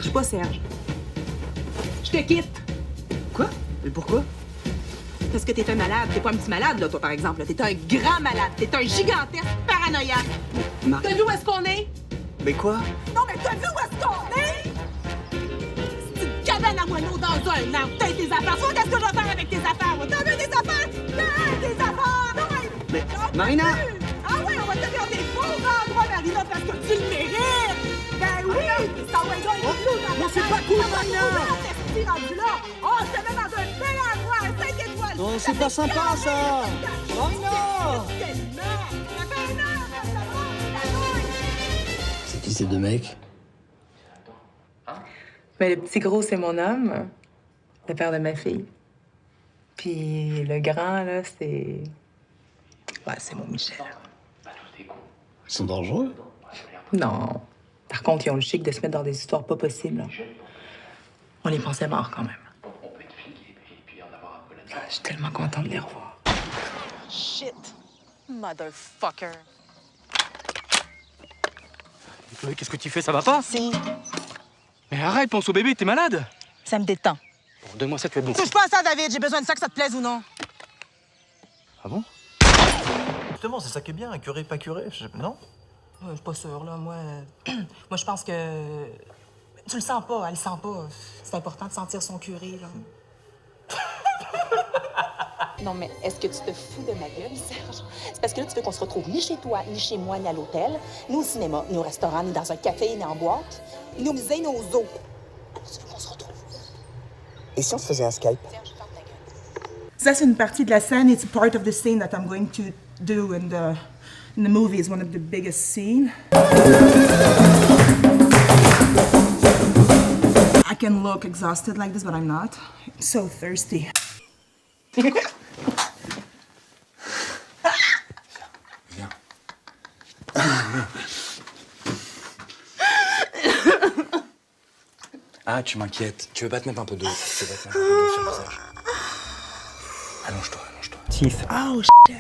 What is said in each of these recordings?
cherche pas, Serge. Je te quitte. Quoi? Mais pourquoi? Parce que t'es un malade. T'es pas un petit malade, là, toi, par exemple. T'es un grand malade. T'es un gigantesque paranoïaque. T'as vu où est-ce qu'on est? Mais quoi? Non, mais t'as vu où est-ce qu'on est? C'est une cabane à moineaux dans un arbre. T'as tes affaires. Toi, qu'est-ce que je vais faire avec tes affaires? Moi? T'as vu des affaires? T'as des affaires! Non, Mais, Marina! Ah oui, on va te faire des beaux endroits, Marina, parce que tu le mérites! Ben oui! Ça va être un Non, c'est pas cool, Marina! rendu là! Oh, je te mets dans un bel endroit, 5 étoiles! Non, c'est pas sympa, ça! Marina! C'est qui ces deux mecs? Mais le petit gros, c'est mon homme, le père de ma fille. Puis le grand, là, c'est... Ouais, c'est mon Michel. Ils sont dangereux? Non. Par contre, ils ont le chic de se mettre dans des histoires pas possibles. On les pensait morts, quand même. Je suis tellement contente de les revoir. Shit. Motherfucker. Chloé, qu'est-ce que tu fais? Ça va pas? Si, Mais arrête, pense au bébé, t'es malade. ça me détend. Bon, donne-moi ça, tu vas être bon. Touche pas à ça, David. J'ai besoin de ça, que ça te plaise ou non. Ah bon? Justement, c'est ça qui est bien, curé, pas curé, non? Je suis pas sûre, là. Moi, moi, je pense que... Tu le sens pas, elle le sent pas. C'est important de sentir son curé, là. Non, mais est-ce que tu te fous de ma gueule, Serge? C'est parce que là, tu veux qu'on se retrouve ni chez toi, ni chez moi, ni à l'hôtel, ni au cinéma, ni au restaurant, ni dans un café, ni en boîte, ni au musée, ni aux zoos. Tu veux qu'on se retrouve? Et si on se faisait un Skype? Serge, ferme ta gueule. Ça, c'est une partie de la scène. It's part of the scene that I'm going to do in the movie. It's one of the biggest scenes. I can look exhausted like this, but I'm not. I'm so thirsty. Viens. Ah, tu m'inquiètes. Tu veux pas te mettre un peu d'eau? Tu veux pas te mettre un peu d'eau sur le visage? Allonge-toi, allonge-toi. Teeth. Oh, shit.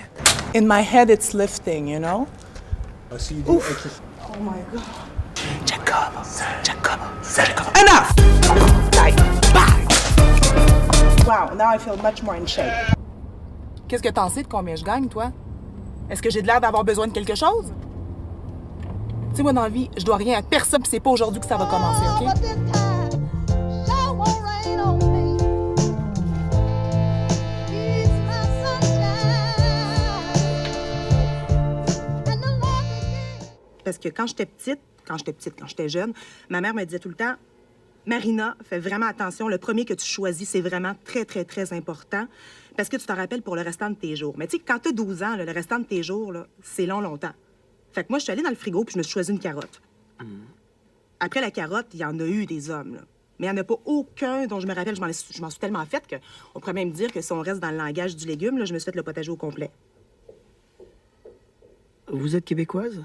In my head, it's lifting, you know? Oof. Oh, my God. Jacob. Enough! Like, bye! Wow, now I feel much more in shape. Qu'est-ce que t'en sais de combien je gagne, toi? Est-ce que j'ai de l'air d'avoir besoin de quelque chose? Tu sais, moi, dans la vie, je dois rien à personne, pis c'est pas aujourd'hui que ça va commencer, OK? Parce que quand j'étais jeune, ma mère me disait tout le temps, Marina, fais vraiment attention, le premier que tu choisis, c'est vraiment très, très, très important parce que tu t'en rappelles pour le restant de tes jours. Mais tu sais, quand t'as 12 ans, là, le restant de tes jours, là, c'est long, longtemps. Fait que moi, je suis allée dans le frigo puis je me suis choisi une carotte. Après la carotte, il y en a eu des hommes, là. Mais il n'y en a pas aucun dont je me rappelle. Je m'en suis tellement faite qu'on pourrait même dire que si on reste dans le langage du légume, là, je me suis fait le potager au complet. Vous êtes québécoise?